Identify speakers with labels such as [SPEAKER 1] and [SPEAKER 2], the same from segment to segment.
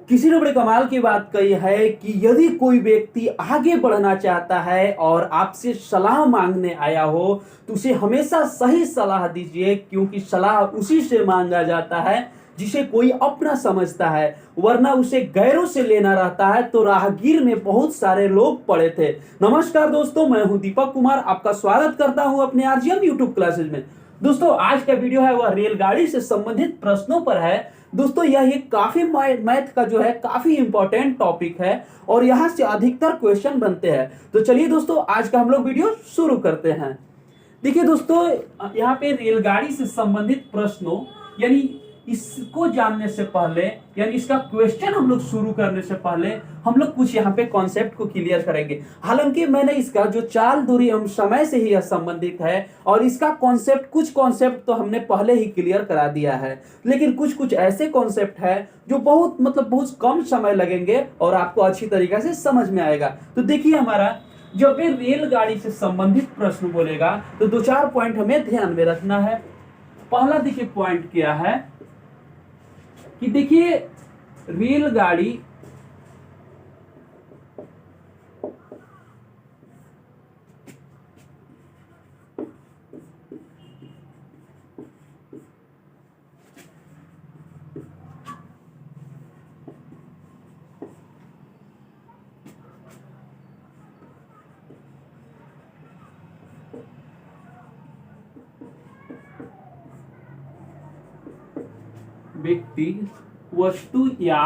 [SPEAKER 1] किसी ने बड़े कमाल की बात कही है कि यदि कोई व्यक्ति आगे बढ़ना चाहता है और आपसे सलाह मांगने आया हो तो उसे हमेशा सही सलाह दीजिए, क्योंकि सलाह उसी से मांगा जाता है जिसे कोई अपना समझता है, वरना उसे गैरों से लेना रहता है। तो राहगीर में बहुत सारे लोग पड़े थे। नमस्कार दोस्तों, मैं हूं दीपक कुमार, आपका स्वागत करता हूं अपने आरजीएम यूट्यूब क्लासेज में। दोस्तों, आज का वीडियो है वह रेलगाड़ी से संबंधित प्रश्नों पर है। दोस्तों, यह एक काफी मैथ का जो है काफी इंपॉर्टेंट टॉपिक है और यहाँ से अधिकतर क्वेश्चन बनते हैं। तो चलिए दोस्तों, आज का हम लोग वीडियो शुरू करते हैं। देखिए दोस्तों, यहाँ पे रेलगाड़ी से संबंधित प्रश्नों यानी इसको जानने से पहले यानी इसका क्वेश्चन हम लोग शुरू करने से पहले हम लोग कुछ यहाँ पे कॉन्सेप्ट को क्लियर करेंगे। हालांकि मैंने इसका जो चाल दूरी एवं समय से ही यह संबंधित है और इसका कॉन्सेप्ट कुछ कॉन्सेप्ट तो हमने पहले ही क्लियर करा दिया है, लेकिन कुछ कुछ ऐसे कॉन्सेप्ट है जो बहुत कम समय लगेंगे और आपको अच्छी तरीके से समझ में आएगा। तो देखिए, हमारा जब भी रेलगाड़ी से संबंधित प्रश्न बोलेगा तो दो चार पॉइंट हमें ध्यान में रखना है। पहला देखिए पॉइंट क्या है कि देखिए रेलगाड़ी व्यक्ति, वस्तु या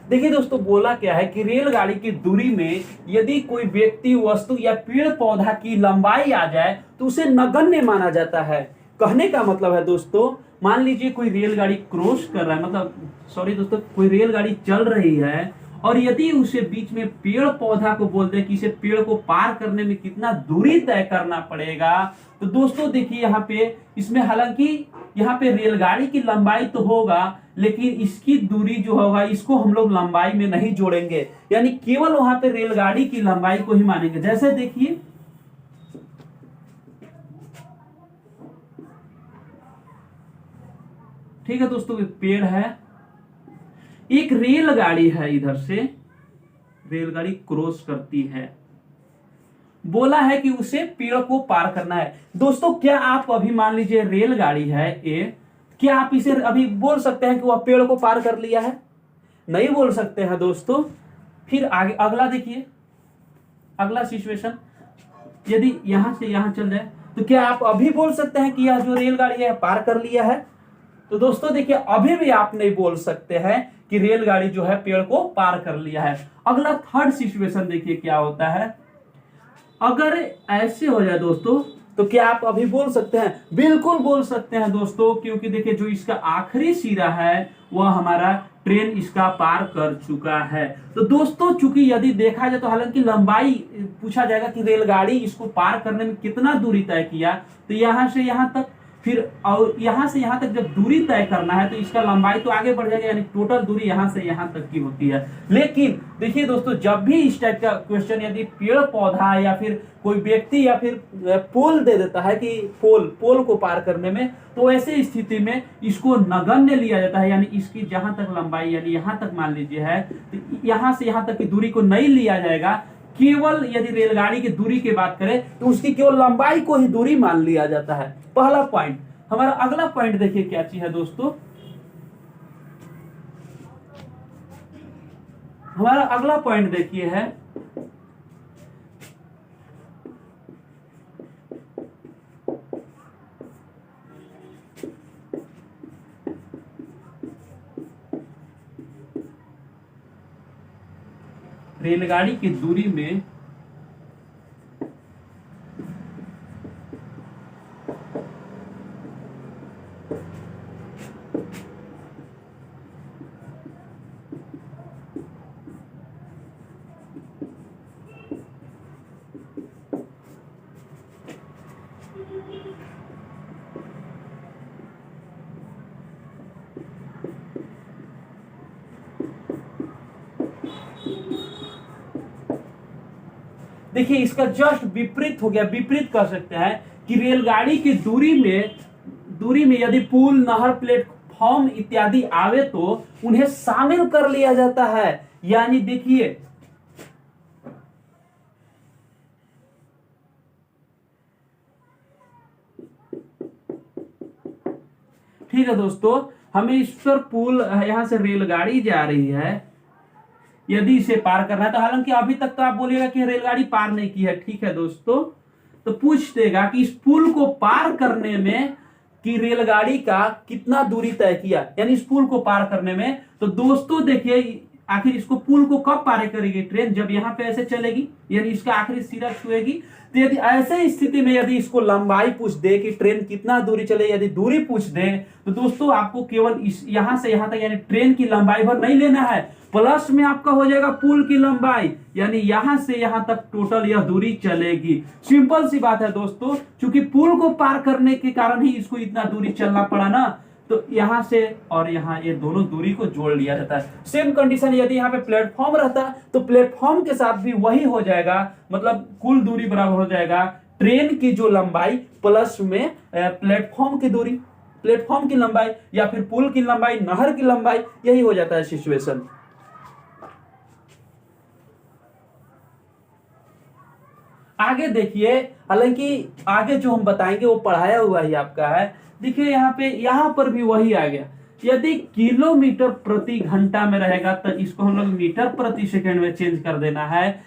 [SPEAKER 1] देखिए दोस्तों, बोला क्या है कि रेलगाड़ी की दूरी में यदि कोई व्यक्ति, वस्तु या पेड़ पौधा की लंबाई आ जाए तो उसे नगण्य माना जाता है। कहने का मतलब है दोस्तों, मान लीजिए कोई रेलगाड़ी क्रॉस कर रहा है, मतलब सॉरी दोस्तों, कोई रेलगाड़ी चल रही है और यदि उसे बीच में पेड़ पौधा को बोलते हैं कि इसे पेड़ को पार करने में कितना दूरी तय करना पड़ेगा, तो दोस्तों देखिए यहाँ पे इसमें हालांकि यहाँ पे रेलगाड़ी की लंबाई तो होगा, लेकिन इसकी दूरी जो होगा इसको हम लोग लंबाई में नहीं जोड़ेंगे, यानी केवल वहां पे रेलगाड़ी की लंबाई को ही मानेंगे। जैसे देखिए, ठीक है दोस्तों, एक पेड़ है, एक रेलगाड़ी है, इधर से रेलगाड़ी क्रॉस करती है, बोला है कि उसे पेड़ को पार करना है। दोस्तों, क्या आप अभी मान लीजिए रेलगाड़ी है ए, क्या आप इसे अभी बोल सकते हैं कि वह पेड़ को पार कर लिया है? नहीं बोल सकते हैं दोस्तों। फिर आगे अगला देखिए, अगला सिचुएशन, यदि यहां से यहां चल जाए तो क्या आप अभी बोल सकते हैं कि यह जो रेलगाड़ी है पार कर लिया है? तो दोस्तों देखिए, अभी भी आप नहीं बोल सकते हैं कि रेलगाड़ी जो है पेड़ को पार कर लिया है। अगला थर्ड सिचुएशन देखिए क्या होता है। अगर ऐसे हो जाए दोस्तों, तो क्या आप अभी बोल सकते हैं? बिल्कुल बोल सकते हैं दोस्तों, क्योंकि देखिए जो इसका आखिरी सिरा है वह हमारा ट्रेन इसका पार कर चुका है। तो दोस्तों, चूंकि यदि देखा जाए तो हालांकि लंबाई पूछा जाएगा कि रेलगाड़ी इसको पार करने में कितना दूरी तय किया, तो यहां से यहां तक, फिर और यहां से यहां तक जब दूरी तय करना है तो इसका लंबाई तो आगे बढ़ जाएगा, यानी टोटल दूरी यहां से यहां तक की होती है। लेकिन देखिए दोस्तों, जब भी इस टाइप का क्वेश्चन यदि पेड़ पौधा या फिर कोई व्यक्ति या फिर पोल दे देता है कि पोल को पार करने में, तो ऐसे स्थिति में इसको नगण्य लिया जाता है, यानी इसकी जहां तक लंबाई यानी यहां तक मान लीजिए है, तो यहां से यहां तक की दूरी को नहीं लिया जाएगा। केवल यदि रेलगाड़ी की दूरी की बात करें तो उसकी केवल लंबाई को ही दूरी मान लिया जाता है। पहला पॉइंट। हमारा अगला पॉइंट देखिए क्या चीज है दोस्तों। हमारा अगला पॉइंट देखिए है रेलगाड़ी की दूरी में देखिए इसका जस्ट विपरीत हो गया, विपरीत कर सकते हैं कि रेलगाड़ी की दूरी में यदि पुल, नहर, प्लेटफॉर्म इत्यादि आवे तो उन्हें शामिल कर लिया जाता है। यानी देखिए ठीक है दोस्तों, हमें इस पर पुल, यहां से रेलगाड़ी जा रही है, यदि इसे पार करना है तो हालांकि अभी तक तो आप बोलिएगा कि रेलगाड़ी पार नहीं की है, ठीक है दोस्तों, तो पूछ देगा कि इस पुल को पार करने में कि रेलगाड़ी का कितना दूरी तय किया, यानी इस पुल को पार करने में। तो दोस्तों देखिए आखिर इसको पुल को कब पार करेगी ट्रेन, जब यहां पे ऐसे चलेगी, यानी इसका आखिरी सिरा छुएगी। तो यदि ऐसे स्थिति में यदि इसको लंबाई पूछ दे कि ट्रेन कितना दूरी चले, यदि दूरी पूछ दे तो दोस्तों आपको केवल इस यहां से यहां तक यानी ट्रेन की लंबाई भर नहीं लेना है, प्लस में आपका हो जाएगा पुल की लंबाई, यानी यहां से यहां तक टोटल यह दूरी चलेगी। सिंपल सी बात है दोस्तों, क्योंकि पुल को पार करने के कारण ही इसको इतना दूरी चलना पड़ा ना, तो यहां से और यहां ये दोनों दूरी को जोड़ लिया जाता है। सेम कंडीशन यदि यहाँ पे प्लेटफॉर्म रहता तो प्लेटफॉर्म के साथ भी वही हो जाएगा, मतलब कुल दूरी बराबर हो जाएगा ट्रेन की जो लंबाई प्लस में प्लेटफॉर्म की दूरी, प्लेटफॉर्म की लंबाई या फिर पुल की लंबाई, नहर की लंबाई, यही हो जाता है सिचुएशन। आगे देखिए, हालांकि आगे जो हम बताएंगे वो पढ़ाया हुआ ही आपका है। देखिए यहां पर भी वही आ गया, यदि किलोमीटर प्रति घंटा में रहेगा तो इसको हम लोग मीटर प्रति सेकंड में चेंज कर देना है,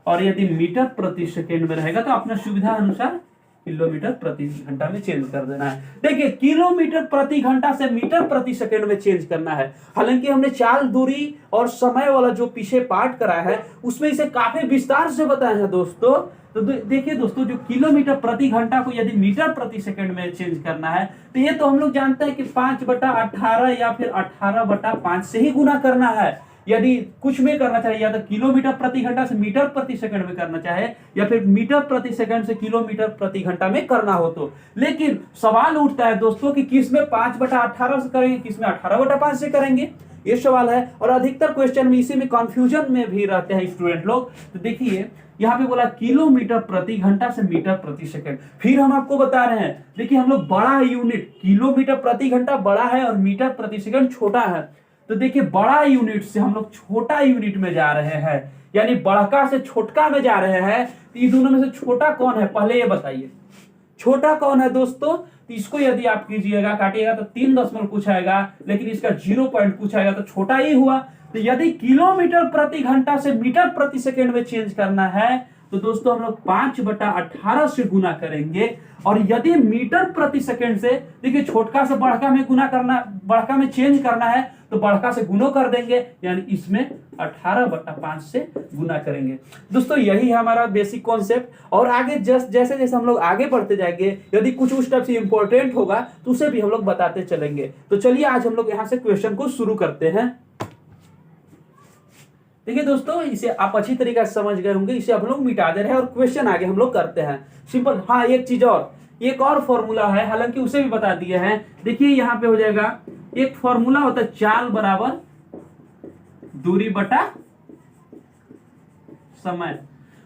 [SPEAKER 1] और यदि मीटर प्रति सेकंड में रहेगा तो अपना सुविधा अनुसार किलोमीटर प्रति घंटा में चेंज कर देना है। देखिए किलोमीटर प्रति घंटा से मीटर प्रति सेकंड में चेंज करना है। हालांकि हमने चाल, दूरी और समय वाला जो पीछे पार्ट करा है उसमें इसे काफी विस्तार से बताया है दोस्तों। तो देखिए दोस्तों, जो किलोमीटर प्रति घंटा को यदि मीटर प्रति सेकंड में चेंज करना है तो ये तो हम लोग जानते हैं कि 5/18 या फिर 18/5 से ही गुना करना है। यदि कुछ में करना चाहिए, या तो किलोमीटर प्रति घंटा से मीटर प्रति सेकंड में करना चाहे या फिर मीटर प्रति सेकंड से किलोमीटर प्रति घंटा में करना हो तो। लेकिन सवाल उठता है दोस्तों कि किस में 5/18 से करेंगे, किस में 18/5 से करेंगे, ये सवाल है। और अधिकतर क्वेश्चन में इसी में कंफ्यूजन में भी रहते हैं स्टूडेंट लोग। तो देखिए यहाँ पे बोला किलोमीटर प्रति घंटा से मीटर प्रति सेकंड, फिर हम आपको बता रहे हैं देखिए हम लोग बड़ा यूनिट, किलोमीटर प्रति घंटा बड़ा है और मीटर प्रति सेकंड छोटा है। तो देखिए बड़ा यूनिट से हम लोग छोटा यूनिट में जा रहे हैं, यानी बड़का से छोटका में जा रहे हैं। तो इन दोनों में से छोटा कौन है, पहले ये बताइए छोटा कौन है दोस्तों। तो इसको यदि आप कीजिएगा, काटिएगा तो 3 दशमलव कुछ आएगा, लेकिन इसका 0 पॉइंट कुछ आएगा, तो छोटा ही हुआ। तो यदि किलोमीटर प्रति घंटा से मीटर प्रति सेकंड में चेंज करना है तो दोस्तों हम लोग 5/18 से गुना करेंगे। और यदि मीटर प्रति सेकंड से, देखिए छोटका से बड़का में गुना करना, बड़का में चेंज करना है तो बड़का से गुणो कर देंगे, यानी इसमें 18/5 से गुना करेंगे। दोस्तों यही है हमारा बेसिक कॉन्सेप्ट। और आगे जैसे जैसे हम लोग आगे बढ़ते जाएंगे, यदि कुछ उस टाइप से इंपॉर्टेंट होगा तो उसे भी हम लोग बताते चलेंगे। तो चलिए आज हम लोग यहाँ से क्वेश्चन को शुरू करते हैं। देखिए दोस्तों, इसे आप अच्छी तरीके से समझ गए होंगे, इसे हम लोग मिटा दे रहे हैं और क्वेश्चन आगे हम लोग करते हैं सिंपल। हाँ एक चीज और, एक और फॉर्मूला है, हालांकि उसे भी बता दिए हैं। देखिए यहाँ पे हो जाएगा, एक फॉर्मूला होता है चाल बराबर दूरी बटा समय।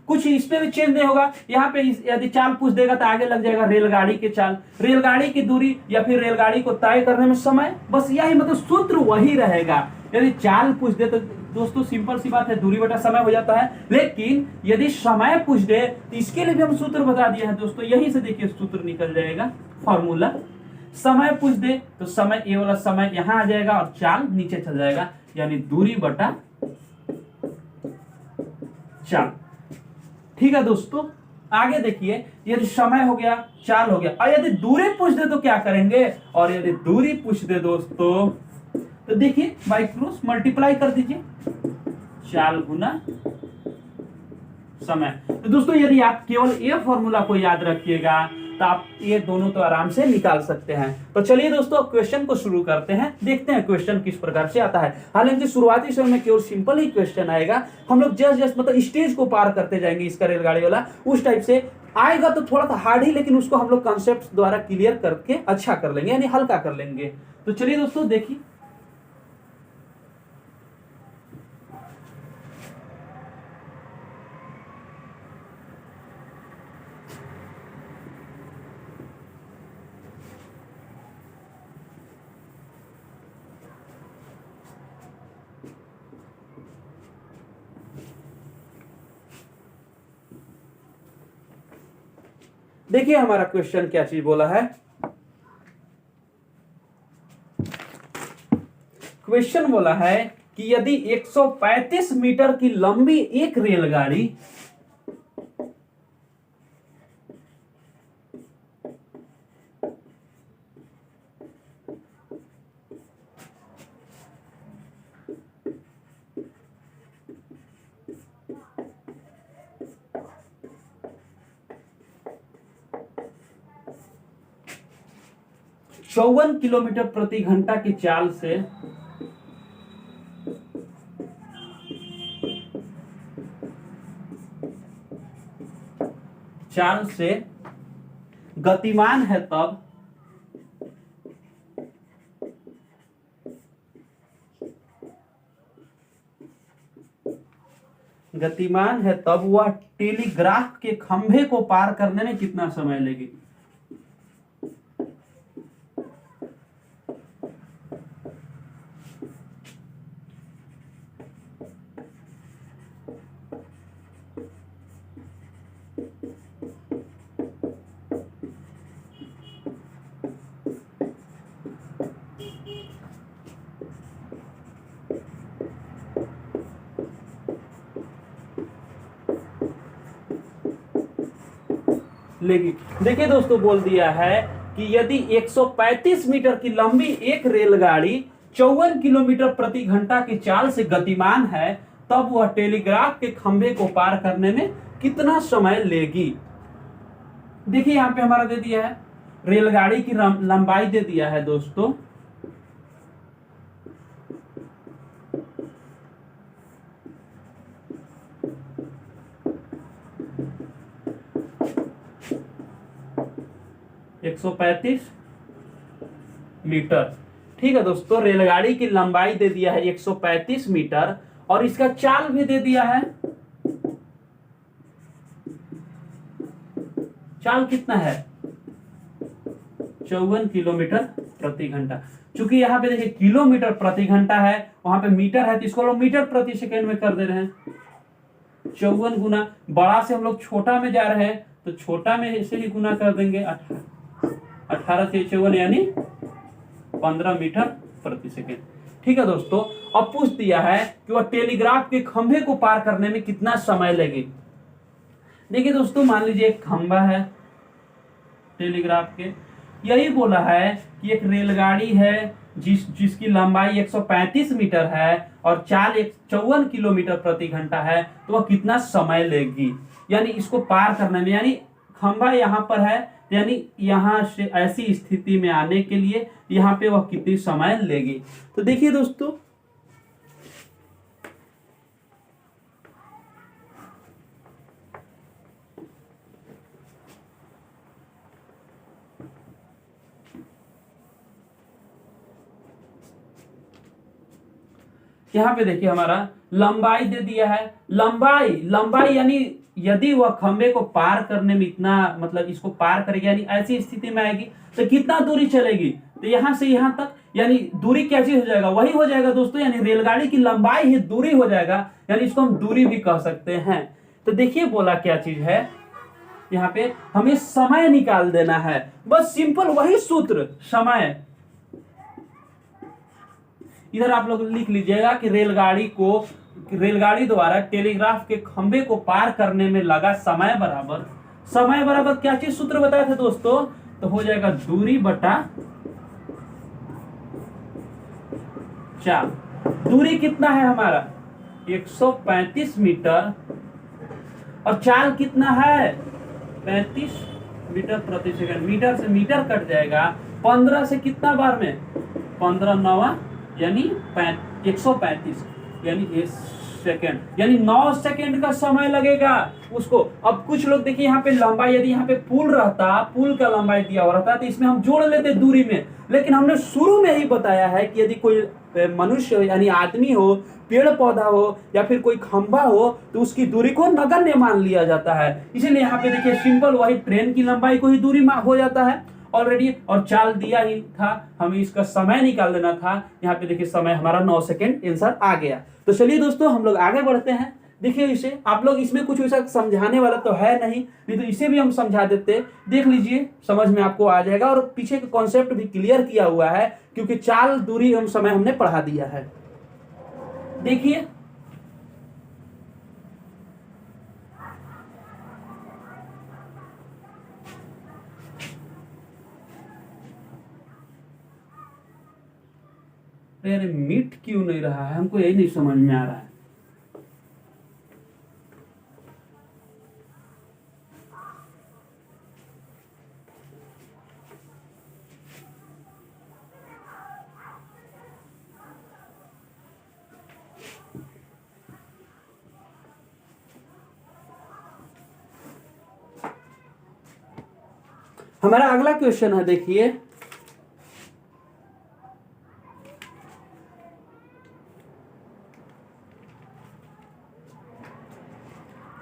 [SPEAKER 1] कुछ इसमें भी चेंज नहीं होगा। यहाँ पे यदि चाल पूछ देगा तो आगे लग जाएगा रेलगाड़ी की चाल, रेलगाड़ी की दूरी या फिर रेलगाड़ी को तय करने में समय, बस यही मतलब सूत्र वही रहेगा। यदि चाल पूछ दे तो दोस्तों सिंपल सी बात है, दूरी बटा समय हो जाता है। लेकिन यदि समय पूछ दे तो इसके लिए भी हम सूत्र बता दिए हैं दोस्तों, यही से देखिए सूत्र निकल जाएगा फॉर्मूला। समय पूछ दे तो समय, ये वाला समय यहां आ जाएगा और चाल नीचे चल जाएगा, यानी दूरी बटा चाल। ठीक है दोस्तों, आगे देखिए, यदि समय हो गया, चाल हो गया, और यदि दूरी पूछ दे तो क्या करेंगे, और यदि दूरी पूछ दे दोस्तों तो देखिए बाई क्रॉस मल्टीप्लाई कर दीजिए, चाल गुना समय। तो दोस्तों यदि आप केवल ये फॉर्मूला को याद रखिएगा तो आप ये दोनों तो आराम से निकाल सकते हैं। तो चलिए दोस्तों क्वेश्चन को शुरू करते हैं, देखते हैं क्वेश्चन किस प्रकार से आता है। हालांकि शुरुआती समय में केवल सिंपल ही क्वेश्चन आएगा, हम लोग जस्ट मतलब स्टेज को पार करते जाएंगे इसका रेलगाड़ी वाला, उस टाइप से आएगा तो थोड़ा सा हार्ड ही, लेकिन उसको हम लोग कॉन्सेप्ट द्वारा क्लियर करके अच्छा कर लेंगे, यानी हल्का कर लेंगे। तो चलिए दोस्तों देखिए, देखिए हमारा क्वेश्चन क्या चीज बोला है। क्वेश्चन बोला है कि यदि 135 मीटर की लंबी एक रेलगाड़ी चौवन किलोमीटर प्रति घंटा की चाल से गतिमान है, तब वह टेलीग्राफ के खंभे को पार करने में कितना समय लेगी। देखिए दोस्तों, बोल दिया है कि यदि 135 मीटर की लंबी एक रेलगाड़ी 54 किलोमीटर प्रति घंटा की चाल से गतिमान है, तब वह टेलीग्राफ के खंभे को पार करने में कितना समय लेगी। देखिए यहां पे हमारा दे दिया है रेलगाड़ी की लंबाई दे दिया है दोस्तों 135 मीटर। ठीक है दोस्तों, रेलगाड़ी की लंबाई दे दिया है 135 मीटर और इसका चाल भी दे दिया है। चाल कितना है 54 किलोमीटर प्रति घंटा। चूंकि यहाँ पे देखिए किलोमीटर प्रति घंटा है, वहां पे मीटर है, तो इसको लोग मीटर प्रति सेकेंड में कर दे रहे हैं। 54 गुना बड़ा से हम लोग छोटा में जा रहे हैं, तो छोटा में इसे ही गुना कर देंगे 18 से 54 यानी 15 मीटर प्रति सेकेंड। ठीक है दोस्तों, अब पूछ दिया है कि वह टेलीग्राफ के खंभे को पार करने में कितना समय लगे। देखिए दोस्तों, मान लीजिए एक खंभा है टेलीग्राफ के, यही बोला है कि एक रेलगाड़ी है जिसकी लंबाई 135 मीटर है और चाल 54 किलोमीटर प्रति घंटा है, तो वह कितना समय लेगी। यानी इसको पार करने में, यानी खंभा यहाँ पर है, यानी यहां से ऐसी स्थिति में आने के लिए यहाँ पे वह कितनी समय लेगी। तो देखिए दोस्तों, यहाँ पे देखिए हमारा लंबाई दे दिया है। लंबाई यानी यदि वह खंबे को पार करने में इतना, मतलब इसको पार करेगी यानी ऐसी स्थिति में आएगी तो कितना दूरी चलेगी। तो यहां से यहां तक यानी दूरी क्या चीज हो जाएगा, वही हो जाएगा दोस्तों, यानी रेलगाड़ी की लंबाई ही दूरी हो जाएगा, यानी इसको हम दूरी भी कह सकते हैं। तो देखिए बोला क्या चीज है, यहाँ पे हमें समय निकाल देना है, बस सिंपल वही सूत्र समय। इधर आप लोग लिख लीजिएगा कि रेलगाड़ी द्वारा टेलीग्राफ के खंबे को पार करने में लगा समय बराबर क्या चीज सूत्र बताया था दोस्तों, तो हो जाएगा दूरी बटा चाल। दूरी कितना है हमारा 135 मीटर और चाल कितना है 35 मीटर प्रति सेकंड। मीटर से मीटर कट जाएगा, 15 से कितना बार में 15 9 यानी 135 यानी सेकेंड, यानी 9 सेकेंड का समय लगेगा उसको। अब कुछ लोग देखिए यहाँ पे लंबाई, यदि यहाँ पे पुल का लंबाई दिया हुआ रहता तो इसमें हम जोड़ लेते दूरी में, लेकिन हमने शुरू में ही बताया है कि यदि कोई मनुष्य यानी आदमी हो, पेड़ पौधा हो या फिर कोई खंभा हो तो उसकी दूरी को नगण्य मान लिया जाता है। इसीलिए यहाँ पे देखिए सिंपल वही ट्रेन की लंबाई को ही दूरी हो जाता है ऑलरेडी, और चाल दिया ही था, हमें इसका समय निकाल देना था। यहाँ पे देखिए समय हमारा 9 सेकेंड आंसर आ गया। तो चलिए दोस्तों हम लोग आगे बढ़ते हैं। देखिए इसे आप लोग, इसमें कुछ वैसा समझाने वाला तो है नहीं, नहीं तो इसे भी हम समझा देते। देख लीजिए, समझ में आपको आ जाएगा, और पीछे का कॉन्सेप्ट भी क्लियर किया हुआ है, क्योंकि चाल, दूरी एवं समय हमने पढ़ा दिया है। देखिए अरे मीट क्यों नहीं रहा है, हमको यही नहीं समझ में आ रहा है। हमारा अगला क्वेश्चन है, देखिए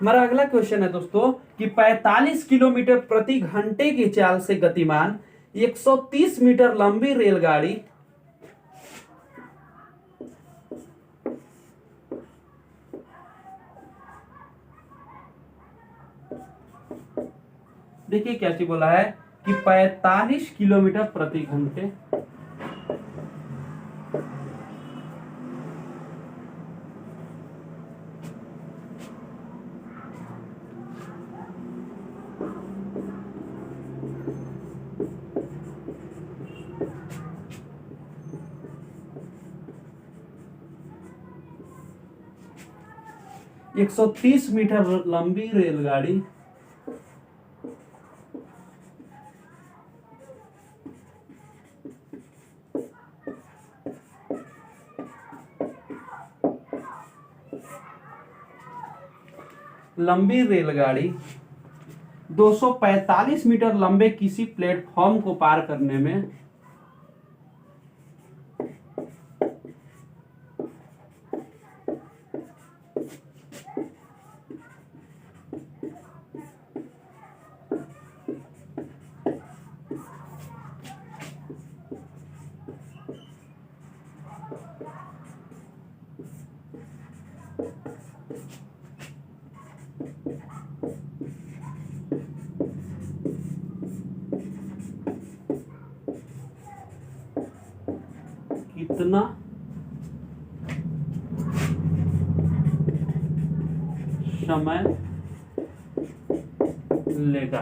[SPEAKER 1] हमारा अगला क्वेश्चन है दोस्तों कि 45 किलोमीटर प्रति घंटे की चाल से गतिमान 130 मीटर लंबी रेलगाड़ी देखिए क्या चीज बोला है कि 45 किलोमीटर प्रति घंटे, एक 130 मीटर लंबी रेलगाड़ी लंबी रेलगाड़ी 245 मीटर लंबे किसी प्लेटफॉर्म को पार करने में 'कितना समय लेगा।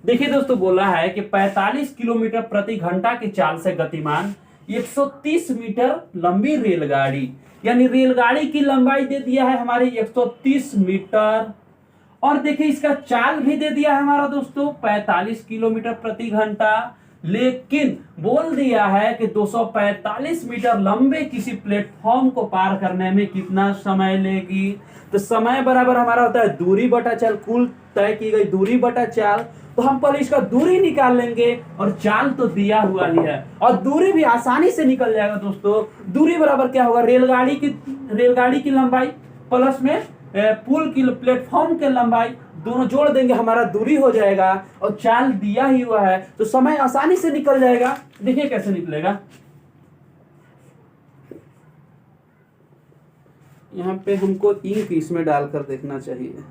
[SPEAKER 1] देखिए दोस्तों, बोला है कि 45 किलोमीटर प्रति घंटा की चाल से गतिमान 130 मीटर लंबी रेलगाड़ी, यानी रेलगाड़ी की लंबाई दे दिया है हमारी 130 मीटर, और देखिए इसका चाल भी दे दिया है हमारा दोस्तों 45 किलोमीटर प्रति घंटा, लेकिन बोल दिया है कि 245 मीटर लंबे किसी प्लेटफॉर्म को पार करने में कितना समय लेगी। तो समय बराबर हमारा होता है दूरी बटा चाल, कुल तय की गई दूरी बटा चाल। तो हम पहले इसका दूरी निकाल लेंगे, और चाल तो दिया हुआ ही है, और दूरी भी आसानी से निकल जाएगा दोस्तों। दूरी बराबर क्या होगा, रेलगाड़ी की लंबाई प्लस में पुल की प्लेटफॉर्म की लंबाई, दोनों जोड़ देंगे, हमारा दूरी हो जाएगा, और चाल दिया ही हुआ है, तो समय आसानी से निकल जाएगा। देखिए कैसे निकलेगा, यहाँ पे हमको इंक इसमें डालकर देखना चाहिए।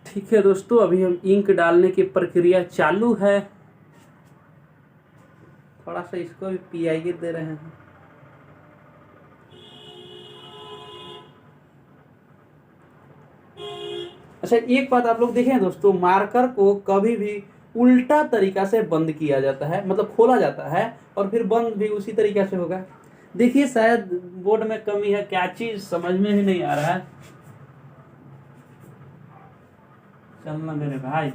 [SPEAKER 1] ठीक है दोस्तों, अभी हम इंक डालने की प्रक्रिया चालू है। थोड़ा सा इसको भी पियाइए दे रहे हैं। अच्छा, एक बात आप लोग देखें दोस्तों, मार्कर को कभी भी उल्टा तरीका से बंद किया जाता है, मतलब खोला जाता है और फिर बंद भी उसी तरीका से होगा। देखिए शायद बोर्ड में कमी है, क्या चीज समझ में ही नहीं आ रहा है। चलना मेरे भाई।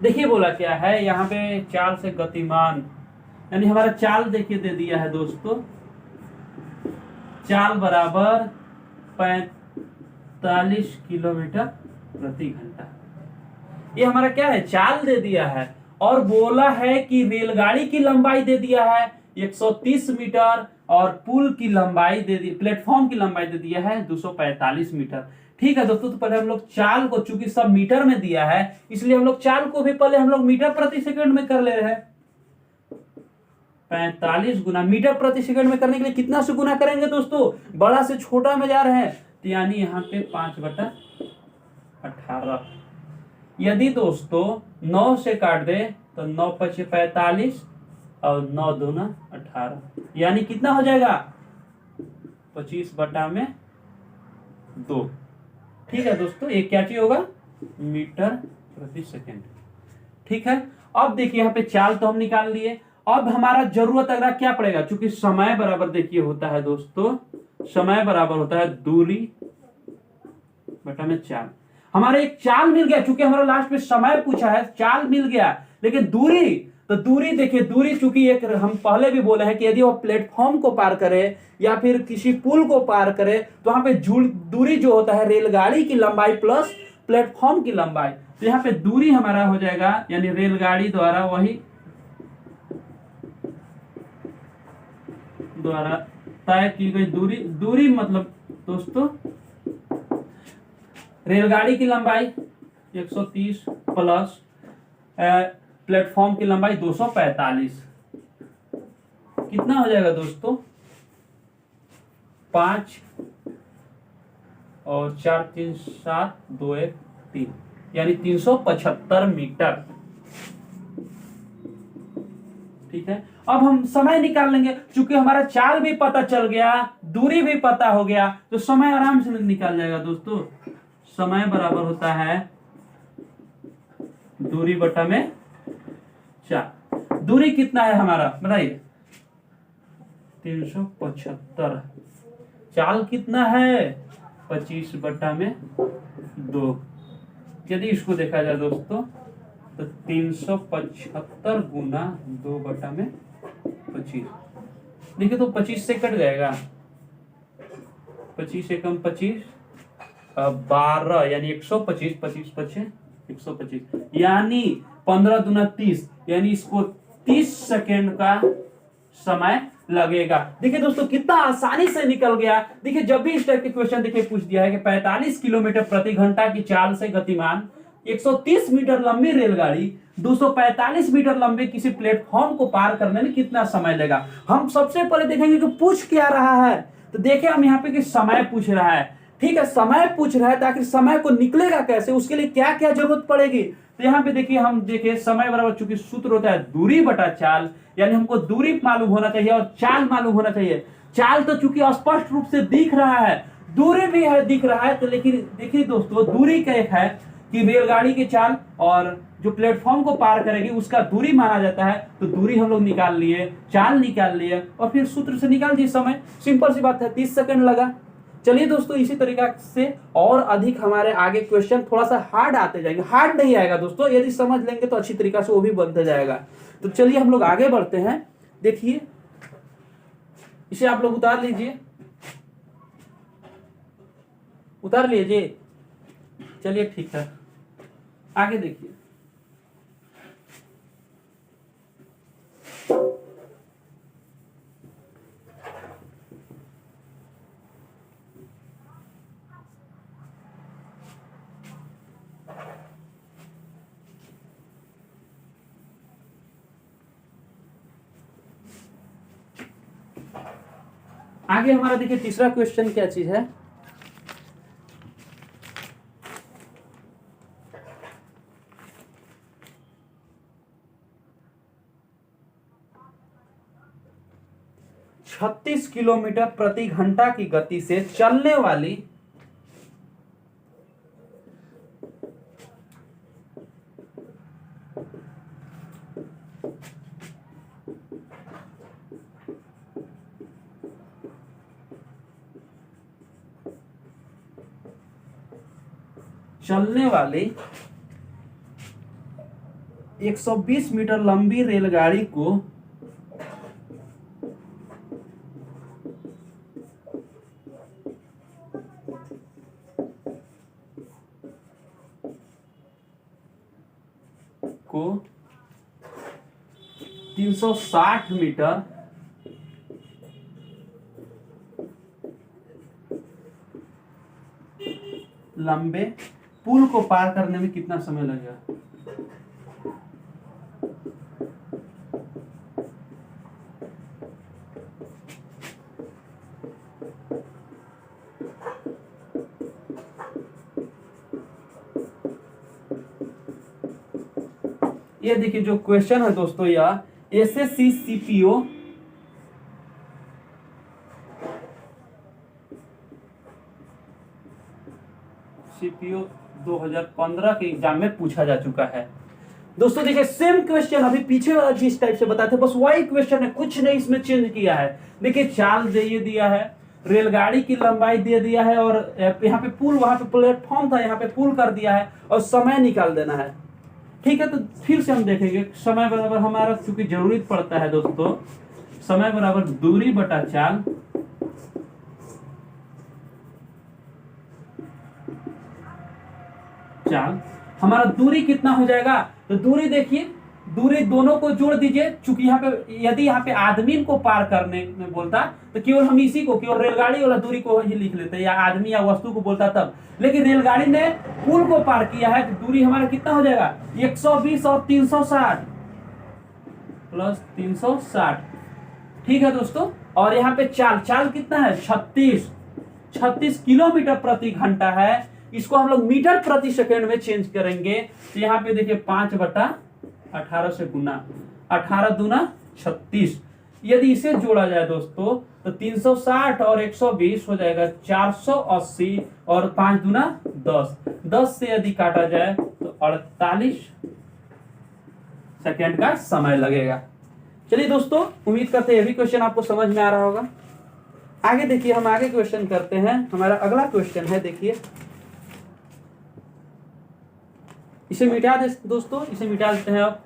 [SPEAKER 1] देखिए बोला क्या है यहाँ पे, चाल से गतिमान, यानी हमारा चाल देखिए दे दिया है दोस्तों, चाल बराबर 45 किलोमीटर प्रति घंटा। ये हमारा क्या है, चाल दे दिया है। और बोला है कि रेलगाड़ी की लंबाई दे दिया है 130 मीटर, और पुल की लंबाई दे दी, प्लेटफॉर्म की लंबाई दे दिया है 245 मीटर। ठीक है दोस्तों, तो पहले हम लोग चाल को, चूंकि सब मीटर में दिया है, इसलिए हम लोग चाल को भी पहले हम लोग मीटर प्रति सेकंड में कर ले रहे हैं। 45 गुना मीटर प्रति सेकंड में करने के लिए कितना से गुना करेंगे दोस्तों, बड़ा से छोटा में जा रहे हैं, तो यानी यहाँ पे 5/18। यदि दोस्तों 9 से काट दे तो 9 × 5 = 45 और 9 × 2 = 18, यानी कितना हो जाएगा 25/2। ठीक है दोस्तों, ये क्या चीज होगा, मीटर प्रति सेकंड। ठीक है, अब देखिए यहाँ पे चाल तो हम निकाल लिए। अब हमारा जरूरत अगर क्या पड़ेगा, चूंकि समय बराबर देखिए होता है दोस्तों, समय बराबर होता है दूरी बटा में चाल। हमारे एक चाल मिल गया, चूंकि हमारा लास्ट में समय पूछा है, चाल मिल गया, लेकिन दूरी, तो दूरी देखिए, दूरी चूंकि एक हम पहले भी बोले हैं कि यदि वो प्लेटफॉर्म को पार करे या फिर किसी पुल को पार करे, तो वहां पे दूरी जो होता है रेलगाड़ी की लंबाई प्लस प्लेटफॉर्म की लंबाई। तो यहाँ पे दूरी हमारा हो जाएगा, यानी रेलगाड़ी द्वारा तय की गई दूरी, दूरी मतलब दोस्तों रेलगाड़ी की लंबाई 130 प्लस प्लेटफॉर्म की लंबाई 245, कितना हो जाएगा दोस्तों 5 और 4 3 7 2 1 3, यानी 375 मीटर। ठीक है, अब हम समय निकाल लेंगे, चूंकि हमारा चाल भी पता चल गया, दूरी भी पता हो गया, तो समय आराम से निकाल जाएगा दोस्तों। समय बराबर होता है दूरी बटा में चाल। दूरी कितना है हमारा बताइए, 375। चाल कितना है 25/2। यदि इसको देखा जाए दोस्तों, तो 375 गुना 2/25। देखिए तो 25 से कट जाएगा, 25 से कम 25, 12, यानी 125, 25 × 5 = 125, यानी 15 दूना 30, यानी इसको 30 सेकेंड का समय लगेगा। देखिए दोस्तों कितना आसानी से निकल गया। देखिए जब भी इस टाइप के क्वेश्चन देखिए पूछ दिया है कि 45 किलोमीटर प्रति घंटा की चाल से गतिमान 130 मीटर लंबी रेलगाड़ी 245 मीटर लंबे किसी प्लेटफॉर्म को पार करने में कितना समय लेगा, हम सबसे पहले देखेंगे कि पूछ क्या रहा है। तो देखिए हम यहाँ पे कि समय पूछ रहा है। ठीक है, समय पूछ रहा है, ताकि समय को निकलेगा कैसे, उसके लिए क्या क्या जरूरत पड़ेगी। तो यहाँ पे देखिए, हम देखिए समय बराबर, चूंकि सूत्र होता है दूरी बटा चाल, यानी हमको दूरी मालूम होना चाहिए और चाल मालूम होना चाहिए। चाल तो चूंकि स्पष्ट रूप से दिख रहा है, दूरी भी है दिख रहा है, तो लेकिन देखिए दोस्तों दूरी का एक है कि रेलगाड़ी की चाल और जो प्लेटफॉर्म को पार करेगी उसका दूरी माना जाता है। तो दूरी हम लोग निकाल लिए, चाल निकाल लिए, और फिर सूत्र से निकाल दिए समय। सिंपल सी बात है, 30 सेकंड लगा। चलिए दोस्तों, इसी तरीका से और अधिक हमारे आगे क्वेश्चन थोड़ा सा हार्ड आते जाएंगे। हार्ड नहीं आएगा दोस्तों, यदि समझ लेंगे तो अच्छी तरीका से वो भी बनते जाएगा। तो चलिए हम लोग आगे बढ़ते हैं। देखिए इसे आप लोग उतार लीजिए, उतार लीजिए। चलिए ठीक है, आगे देखिए। आगे हमारा देखिए तीसरा क्वेश्चन क्या चीज है। छत्तीस किलोमीटर प्रति घंटा की गति से चलने वाली चलने वाली 120 मीटर लंबी रेलगाड़ी को को 360 मीटर लंबे पुल को पार करने में कितना समय लगेगा? ये देखिए जो क्वेश्चन है दोस्तों, यह एसएससी सीपीओ 2015 के एग्जाम में पूछा जा चुका है। दोस्तों देखिए सेम क्वेश्चन अभी पीछे वाला जिस टाइप से बताते, बस वही क्वेश्चन है, कुछ नहीं इसमें चेंज किया है। देखिए चाल दे दिया है, रेलगाड़ी की लंबाई दे दिया है, और यहाँ पे पुल, वहां पे प्लेटफॉर्म था, यहाँ पे पुल कर दिया है, और समय निकाल देना है। ठीक है, तो फिर से हम देखेंगे समय बराबर हमारा चूंकि जरूरत पड़ता है दोस्तों, समय बराबर दूरी बटा चाल, चाल हमारा दूरी कितना हो जाएगा? तो दूरी देखिए, दूरी दोनों को जोड़ दीजिए, चूंकि यहाँ पे यदि यहाँ पे आदमी को पार करने में बोलता तो केवल हम इसी को, केवल रेलगाड़ी वाला दूरी को ही लिख लेते, या आदमी या वस्तु को बोलता तब। लेकिन रेलगाड़ी ने पुल को पार किया है, तो दूरी हमारा कितना हो जाएगा? 120 और 360 प्लस 360। ठीक है दोस्तों, और यहाँ पे चाल, चाल कितना है? 36 किलोमीटर प्रति घंटा है। इसको हम लोग मीटर प्रति सेकंड में चेंज करेंगे, तो यहाँ पे देखिए 5/18 से गुना, 18 दूना 36। यदि इसे जोड़ा जाए दोस्तों तो 360 और 120 हो जाएगा 480, और 5 दूना 10, 10 से यदि काटा जाए तो 48 सेकेंड का समय लगेगा। चलिए दोस्तों, उम्मीद करते हैं ये भी क्वेश्चन आपको समझ में आ रहा होगा। आगे देखिए, हम आगे क्वेश्चन करते हैं। हमारा अगला क्वेश्चन है, देखिए इसे मिटा दे दोस्तों, इसे मिटा देते हैं। अब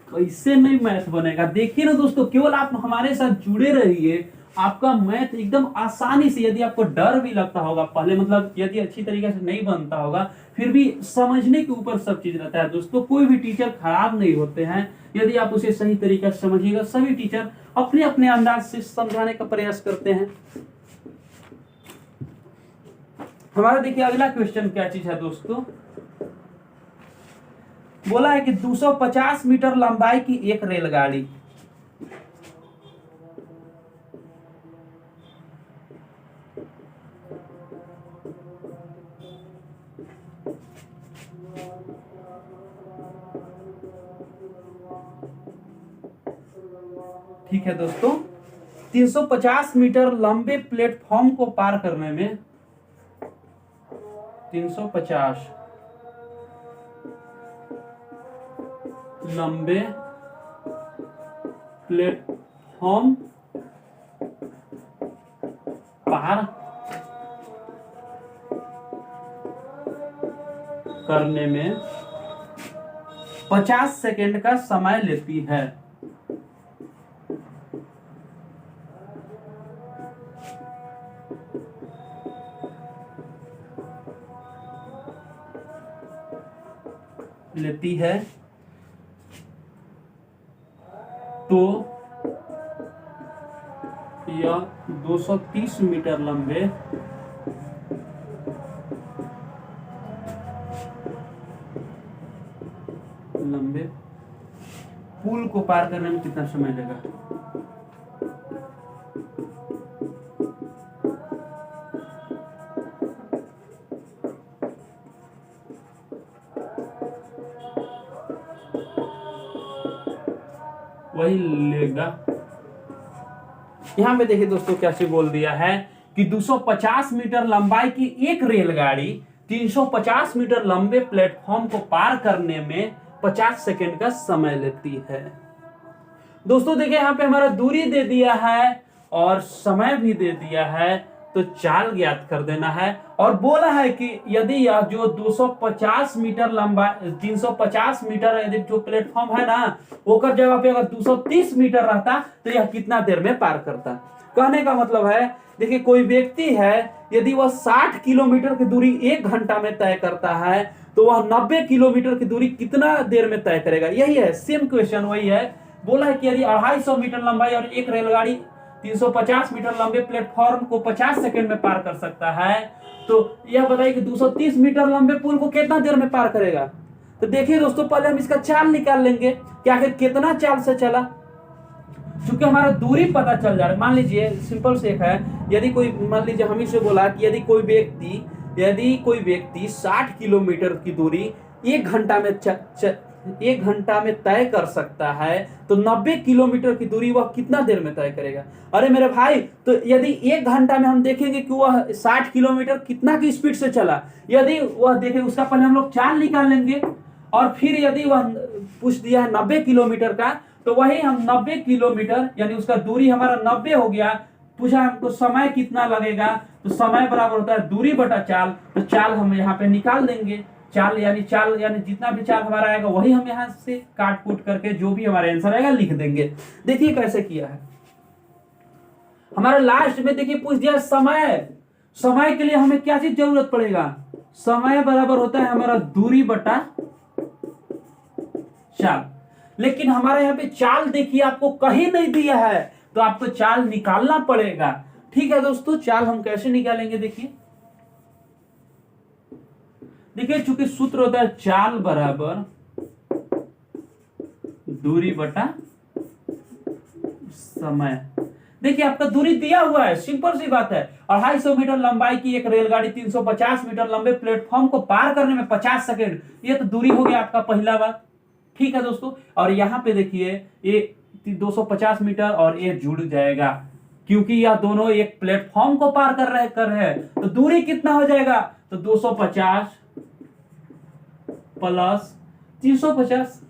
[SPEAKER 1] कैसे नहीं मैथ बनेगा? देखिए ना दोस्तों, केवल आप हमारे साथ जुड़े रहिए, आपका मैथ एकदम आसानी से, यदि आपको डर भी लगता होगा पहले, मतलब यदि अच्छी तरीके से नहीं बनता होगा, फिर भी समझने के ऊपर सब चीज रहता है दोस्तों। कोई भी टीचर खराब नहीं होते हैं, यदि आप उसे सही तरीके से समझिएगा। सभी टीचर अपने अपने अंदाज से समझाने का प्रयास करते हैं। हमारा देखिए अगला क्वेश्चन क्या चीज है दोस्तों, बोला है कि 250 मीटर लंबाई की एक रेलगाड़ी ठीक है दोस्तों, 350 मीटर लंबे प्लेटफॉर्म को पार करने में 350 लंबे प्लेटफॉर्म पार करने में 50 सेकेंड का समय लेती है। तो यह 230 मीटर लंबे पुल को पार करने में कितना समय लगेगा? वही लेगा। यहां पे देखिए दोस्तों कैसे बोल दिया है कि 250 मीटर लंबाई की एक रेलगाड़ी 350 मीटर लंबे प्लेटफॉर्म को पार करने में 50 सेकेंड का समय लेती है। दोस्तों देखिए यहाँ पे हमारा दूरी दे दिया है और समय भी दे दिया है, तो चाल ज्ञात कर देना है। और बोला है कि यदि यह जो 250 मीटर लंबा 350 मीटर यदि जो प्लेटफॉर्म है ना, ओकर जगह पे अगर 230 मीटर रहता तो यह कितना देर में पार करता। कहने का मतलब है, देखिए कोई व्यक्ति है, यदि वह 60 किलोमीटर की दूरी 1 घंटा में तय करता है, तो वह 90 किलोमीटर की दूरी कितना देर में तय करेगा। यही है, सेम क्वेश्चन वही है। बोला है कि यदि 250 मीटर लंबाई और एक रेलगाड़ी 350 मीटर लंबे प्लेटफॉर्म को 50 सेकंड में पार कर सकता है, तो यह बताइए कि 230 मीटर लंबे पुल को कितना देर में पार करेगा। तो देखिए दोस्तों, पहले हम इसका चाल निकाल लेंगे कि आखिर कितना चाल से चला। चूंकि हमारा दूरी पता चल जा रहा है, मान लीजिए सिंपल से एक है, यदि कोई मान लीजिए हम इसे बोला कि यदि कोई व्यक्ति 60 किलोमीटर की दूरी 1 घंटा में 1 घंटा में तय कर सकता है, तो 90 किलोमीटर की दूरी वह कितना देर में तय करेगा। अरे मेरे भाई, तो यदि 1 घंटा में हम देखेंगे कि वह 60 किलोमीटर कितना की स्पीड से चला, यदि वह देखे उसका पहले हम लोग चाल निकाल लेंगे, और फिर यदि वह पूछ दिया है 90 किलोमीटर का, तो वही हम 90 किलोमीटर यानी उसका दूरी हमारा 90 हो गया। पूछा हमको समय कितना लगेगा, तो समय बराबर होता है दूरी बटा चाल। तो चाल हम यहाँ पे निकाल देंगे। चाल यानी जितना भी चाल हमारा आएगा वही हम यहाँ से काट कूट करके जो भी हमारा आंसर आएगा लिख देंगे। देखिए कैसे किया है। हमारा लास्ट में देखिए पूछ दिया समय के लिए हमें क्या चीज जरूरत पड़ेगा। समय बराबर होता है हमारा दूरी बटा चाल। लेकिन हमारे यहाँ पे चाल देखिए आपको कहीं नहीं दिया है, तो आपको चाल निकालना पड़ेगा। ठीक है दोस्तों, चाल हम कैसे निकालेंगे। देखिए चूंकि सूत्र होता है चाल बराबर दूरी बटा समय। देखिए आपका दूरी दिया हुआ है, सिंपल सी बात है। 250 मीटर लंबाई की एक रेलगाड़ी 350 मीटर लंबे प्लेटफॉर्म को पार करने में 50 सेकेंड, ये तो दूरी हो गया आपका पहला बात। ठीक है दोस्तों, और यहां पे देखिए ये 250 मीटर और ये जुड़ जाएगा, क्योंकि यह दोनों एक प्लेटफॉर्म को पार कर रहे हैं। तो दूरी कितना हो जाएगा, तो 250 प्लस 350।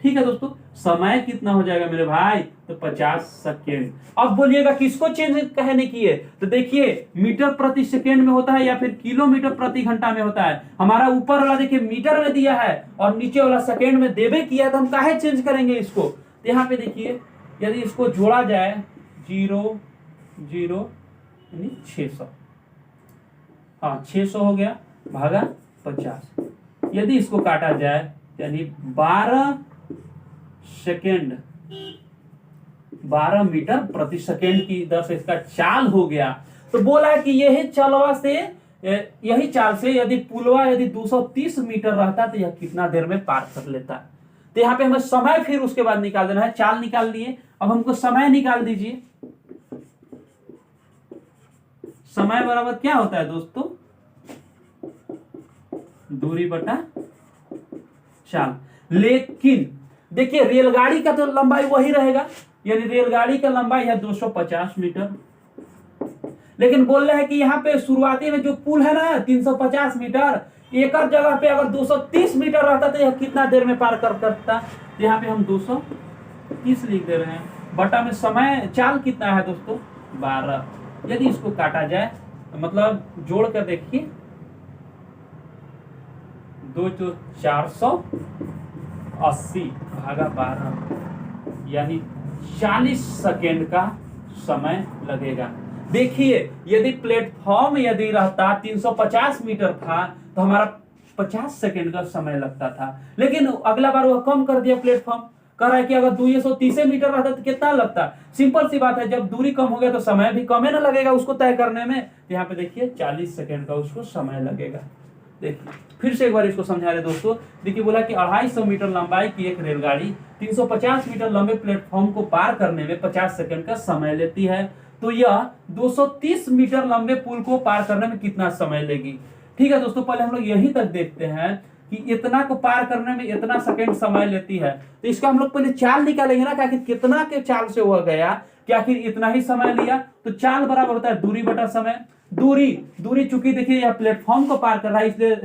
[SPEAKER 1] ठीक है दोस्तों, समय कितना हो जाएगा मेरे भाई, तो 50 सेकेंड। अब बोलिएगा किसको चेंज कहने की है, तो देखिए मीटर प्रति सेकेंड में होता है या फिर किलोमीटर प्रति घंटा में होता है। हमारा ऊपर वाला देखिए मीटर में दिया है और नीचे वाला सेकेंड में देवे किया, तो हम काहे चेंज करेंगे इसको। तो यहाँ पे देखिए यदि इसको जोड़ा जाए 0 0 यानी 600, हाँ 600 हो गया भागा 50। यदि इसको काटा जाए यानी 12 सेकेंड 12 मीटर प्रति सेकेंड की दर से इसका चाल हो गया। तो बोला है कि यही चाल से यदि पुलवा यदि 230 मीटर रहता तो यह कितना देर में पार कर लेता। तो यहाँ पे हमें समय फिर उसके बाद निकाल देना है। चाल निकाल लिए, अब हमको समय निकाल दीजिए। समय बराबर क्या होता है दोस्तों, दूरी बटा चाल। लेकिन देखिए रेलगाड़ी का तो लंबाई वही रहेगा, यानी रेलगाड़ी का लंबाई है 250 मीटर। लेकिन बोल रहे हैं कि यहाँ पे शुरुआती में जो पुल है ना 350 मीटर, एक जगह पे अगर 230 मीटर रहता तो यह कितना देर में पार कर सकता। यहाँ पे हम 230 लिख दे रहे हैं, बटा में समय चाल कितना है दोस्तों 12। यदि इसको काटा जाए तो मतलब जोड़ कर देखिए 2 तो 480 भागा 12 यानी 40 सेकेंड का समय लगेगा। देखिए यदि प्लेटफॉर्म यदि रहता 350 मीटर था तो हमारा 50 सेकेंड का समय लगता था, लेकिन अगला बार वह कम कर दिया। प्लेटफॉर्म कह रहा है कि अगर 230 मीटर रहता तो कितना लगता। सिंपल सी बात है, जब दूरी कम हो गया तो समय भी कम है ना लगेगा उसको तय करने में। यहाँ पे देखिए 40 सेकेंड का उसको समय लगेगा। देखिए फिर से एक बार इसको समझा रहे दोस्तों। देखिए बोला कि 250 मीटर लंबाई की एक रेलगाड़ी 350 मीटर लंबे प्लेटफॉर्म को पार करने में 50 सेकंड का समय लेती है, तो यह 230 मीटर लंबे पुल को पार करने में कितना समय लेगी। ठीक है दोस्तों, पहले हम लोग यहीं तक देखते हैं कि इतना को पार करने में इतना सेकंड समय लेती है। तो इसका हम लोग पहले चाल निकालेंगे ना कि आखिर कितना के चाल से हुआ गया कि आखिर इतना ही समय लिया। तो चाल बराबर होता है दूरी बटा समय। दूरी चूंकि देखिए यह प्लेटफॉर्म को पार कर रहा है, इसलिए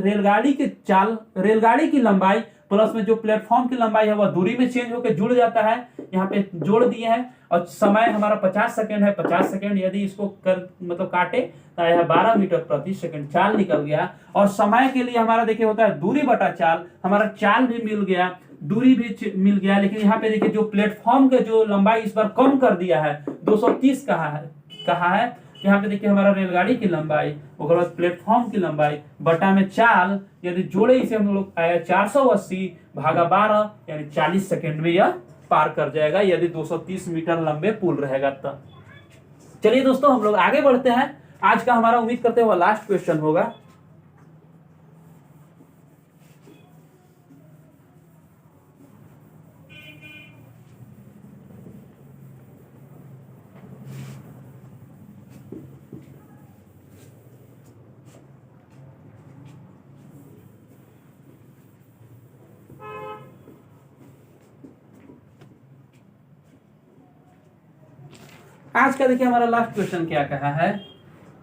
[SPEAKER 1] रेलगाड़ी की लंबाई प्लस में जो प्लेटफॉर्म की लंबाई है वह दूरी में चेंज होकर जुड़ जाता है। यहाँ पे जोड़ दिए हैं और समय हमारा 50 सेकंड है। 50 सेकंड यदि इसको कर मतलब काटे तो यह 12 मीटर प्रति सेकंड चाल निकल गया। और समय के लिए हमारा देखिए होता है दूरी बटा चाल, हमारा चाल भी मिल गया, दूरी भी मिल गया। लेकिन यहाँ पे देखिए जो प्लेटफॉर्म के जो लंबाई इस बार कम कर दिया है, 230 कहा है। यहाँ पे देखिए हमारा रेलगाड़ी की लंबाई, उसके बाद प्लेटफॉर्म की लंबाई बटा में चाल, यदि जोड़े इसे हम लोग 480 भागा 12 यानी 40 सेकंड में यह पार कर जाएगा, यदि 230 मीटर लंबे पुल रहेगा तब। चलिए दोस्तों हम लोग आगे बढ़ते हैं। आज का हमारा उम्मीद करते हुए लास्ट क्वेश्चन होगा। आज का देखिए हमारा लास्ट क्वेश्चन क्या कहा है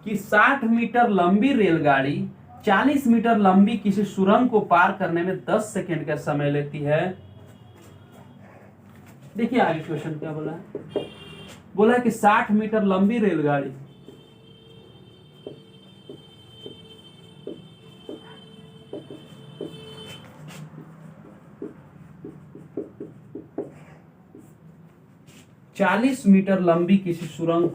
[SPEAKER 1] कि 60 मीटर लंबी रेलगाड़ी 40 मीटर लंबी किसी सुरंग को पार करने में 10 सेकंड का समय लेती है। देखिए आगे क्वेश्चन क्या बोला है, बोला है कि 60 मीटर लंबी रेलगाड़ी 40 मीटर लंबी किसी सुरंग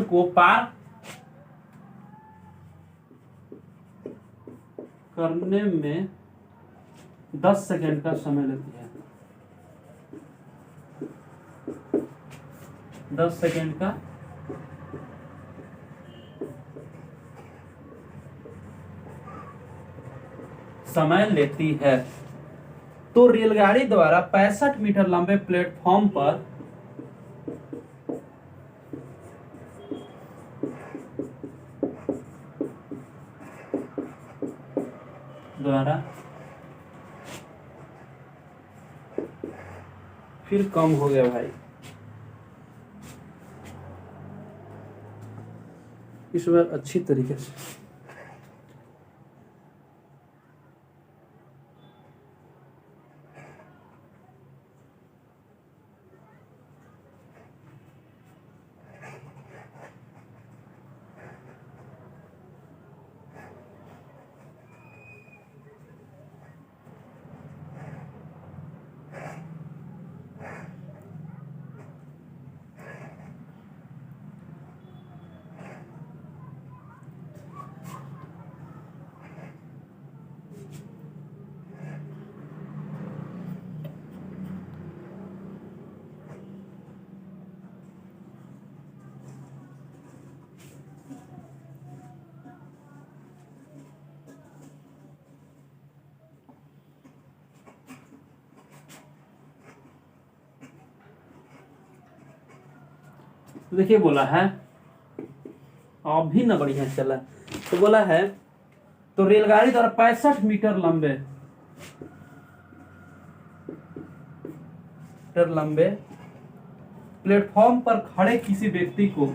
[SPEAKER 1] को पार करने में 10 सेकंड का समय लेती है। 10 सेकंड का समय लेती है। तो रेलगाड़ी द्वारा 65 मीटर लंबे प्लेटफॉर्म पर द्वारा फिर कम हो गया भाई, इस बार अच्छी तरीके से तो देखिए बोला है अब भी ना बढ़िया चला। तो बोला है तो रेलगाड़ी द्वारा 65 मीटर लंबे प्लेटफॉर्म पर खड़े किसी व्यक्ति को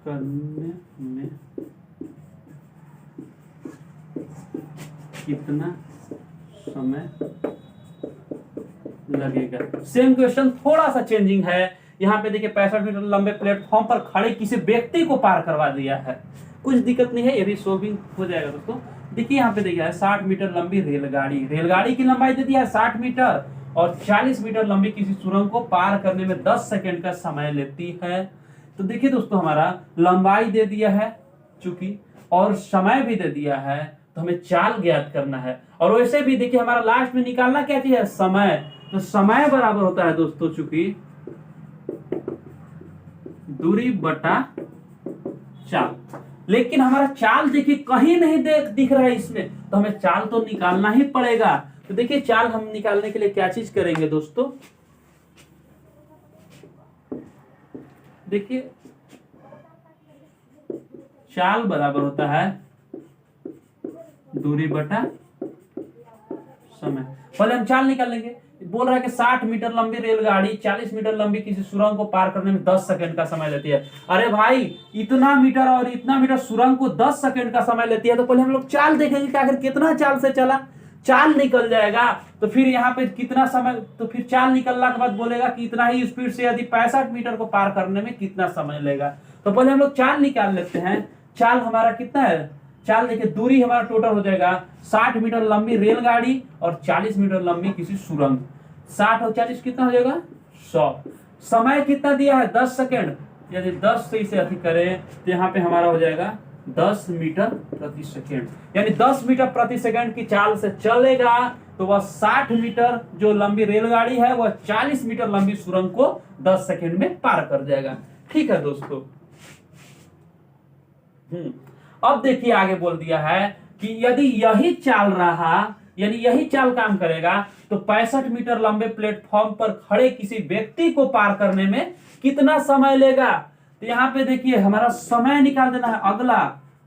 [SPEAKER 1] करने में कितना समय लगेगा। सेम क्वेश्चन थोड़ा सा चेंजिंग है। यहाँ पे देखिए 65 मीटर लंबे प्लेटफॉर्म पर खड़े किसी व्यक्ति को पार करवा दिया है, कुछ दिक्कत नहीं है, ये भी सोल्विंग हो जाएगा दोस्तों। देखिए यहाँ पे देखिए 60 मीटर लंबी रेलगाड़ी की लंबाई दे दिया है 60 मीटर और 40 मीटर लंबी किसी सुरंग को पार करने में 10 सेकंड का समय लेती है। तो देखिए दोस्तों हमारा लंबाई दे दिया है चूंकि और समय भी दे दिया है, तो हमें चाल ज्ञात करना है। और वैसे भी देखिए हमारा लास्ट में निकालना क्या चीज है, समय। तो समय बराबर होता है दोस्तों चूंकि दूरी बटा चाल। लेकिन हमारा चाल देखिए कहीं नहीं दिख रहा है इसमें, तो हमें चाल तो निकालना ही पड़ेगा। तो देखिए चाल हम निकालने के लिए क्या चीज करेंगे दोस्तों, देखिए चाल बराबर होता है दूरी बटा समय। पहले हम चाल निकाल लेंगे। बोल रहा है कि 60 मीटर लंबी रेलगाड़ी 40 मीटर लंबी किसी सुरंग को पार करने में 10 सेकंड का समय लेती है। अरे भाई इतना मीटर और इतना मीटर सुरंग को 10 सेकंड का समय लेती है, तो पहले हम लोग चाल देखेंगे कि आखिर कितना चाल से चला। चाल निकल जाएगा तो फिर यहाँ पे कितना समय, तो फिर चाल निकलने के बाद बोलेगा कि इतना ही स्पीड से यदि 65 मीटर को पार करने में कितना समय लेगा। तो पहले हम लोग चाल निकाल लेते हैं। चाल हमारा कितना है, चाल देखिए दूरी हमारा टोटल हो जाएगा 60 मीटर लंबी रेलगाड़ी और 40 मीटर लंबी किसी सुरंग। 60 और 40 कितना हो जाएगा 100। समय कितना दिया है 10 सेकंड, यदि 10 से इसे अधिक करें तो यहाँ पे हमारा हो जाएगा 10 मीटर प्रति सेकंड। यानी 10 मीटर प्रति सेकंड की चाल से चलेगा तो वह 60 मीटर जो लंबी रेलगाड़ी है वह 40 मीटर लंबी सुरंग को 10 सेकंड में पार कर जाएगा। ठीक है दोस्तों। अब देखिए आगे बोल दिया है कि यदि यही चाल रहा, यानी यही चाल काम करेगा तो 65 मीटर लंबे प्लेटफॉर्म पर खड़े किसी व्यक्ति को पार करने में कितना समय लेगा। तो यहाँ पे देखिए हमारा समय निकाल देना है।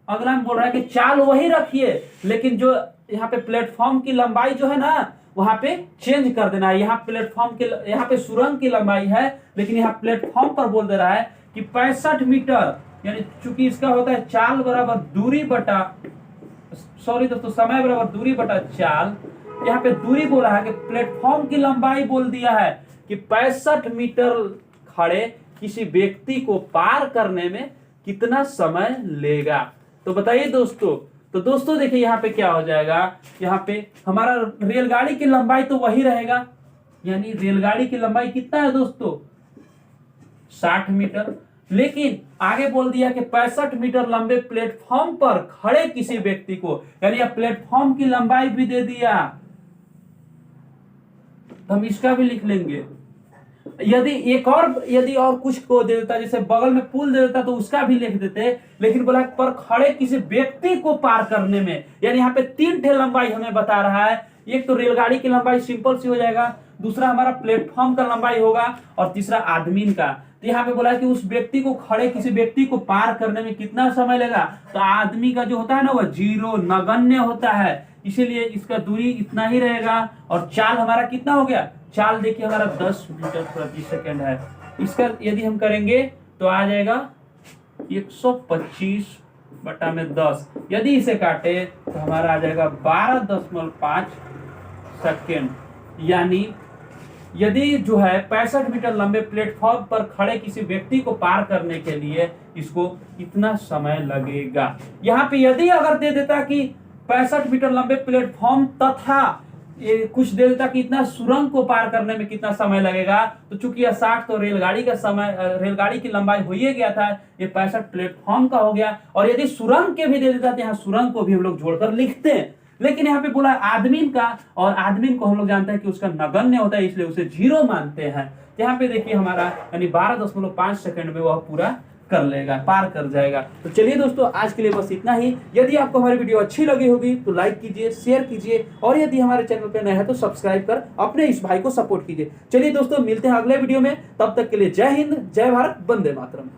[SPEAKER 1] अगला में बोल रहा है कि चाल वही रखिए, लेकिन जो यहाँ पे प्लेटफॉर्म की लंबाई जो है ना वहां पे चेंज कर देना है। यहाँ प्लेटफॉर्म के, यहाँ पे सुरंग की लंबाई है लेकिन यहाँ प्लेटफॉर्म पर बोल दे रहा है कि 65 मीटर, यानी चूंकि इसका होता है चाल बराबर दूरी बटा, सॉरी दोस्तों, समय बराबर दूरी बटा चाल। यहाँ पे दूरी बोला है कि प्लेटफॉर्म की लंबाई बोल दिया है कि 65 मीटर खड़े किसी व्यक्ति को पार करने में कितना समय लेगा। तो बताइए दोस्तों। तो दोस्तों देखिए यहाँ पे क्या हो जाएगा, यहाँ पे हमारा रेलगाड़ी की लंबाई तो वही रहेगा, यानी रेलगाड़ी की लंबाई कितना है दोस्तों 60 मीटर, लेकिन आगे बोल दिया कि 65 मीटर लंबे प्लेटफॉर्म पर खड़े किसी व्यक्ति को, यानी प्लेटफॉर्म की लंबाई भी दे दिया, तो हम इसका भी लिख लेंगे। यदि और कुछ को दे देता, जैसे बगल में पुल दे देता तो उसका भी लिख देते, लेकिन बोला पर खड़े किसी व्यक्ति को पार करने में, यानी यहाँ पे 3 ठे लंबाई हमें बता रहा है। एक तो रेलगाड़ी की लंबाई सिंपल सी हो जाएगा, दूसरा हमारा प्लेटफॉर्म का लंबाई होगा और तीसरा आदमी का। तो यहाँ पे बोला है कि उस व्यक्ति को खड़े किसी व्यक्ति को पार करने में कितना समय लेगा। तो आदमी का जो होता है ना वह 0 नगण्य होता है, इसीलिए इसका दूरी इतना ही रहेगा। और चाल हमारा कितना हो गया, चाल देखिए हमारा 10 मीटर प्रति सेकंड है। इसका यदि हम करेंगे तो आ जाएगा 125 बटा में 10। यदि इसे काटे तो हमारा आ जाएगा 12.5 सेकेंड। यानी यदि जो है 65 मीटर लंबे प्लेटफॉर्म पर खड़े किसी व्यक्ति को पार करने के लिए इसको इतना समय लगेगा। यहाँ पे यदि अगर दे देता कि 65 मीटर लंबे प्लेटफॉर्म तथा कुछ दे देता कि इतना सुरंग को पार करने में कितना समय लगेगा, तो चूंकि यह 60 तो रेलगाड़ी का समय, रेलगाड़ी की लंबाई हो ही गया था, ये 65 प्लेटफॉर्म का हो गया। और यदि सुरंग के भी दे देता तो यहाँ सुरंग को भी हम लोग जोड़कर लिखते हैं, लेकिन यहाँ पे बोला आदमी का, और आदमी को हम लोग जानते हैं कि उसका नगण्य होता है, इसलिए उसे 0 मानते हैं। यहाँ पे देखिए हमारा यानी 12.5 सेकंड में वह पूरा कर लेगा, पार कर जाएगा। तो चलिए दोस्तों आज के लिए बस इतना ही। यदि आपको हमारी वीडियो अच्छी लगी होगी तो लाइक कीजिए, शेयर कीजिए, और यदि हमारे चैनल पर नए हैं तो सब्सक्राइब कर अपने इस भाई को सपोर्ट कीजिए। चलिए दोस्तों मिलते हैं अगले वीडियो में, तब तक के लिए जय हिंद, जय भारत, वंदे मातरम।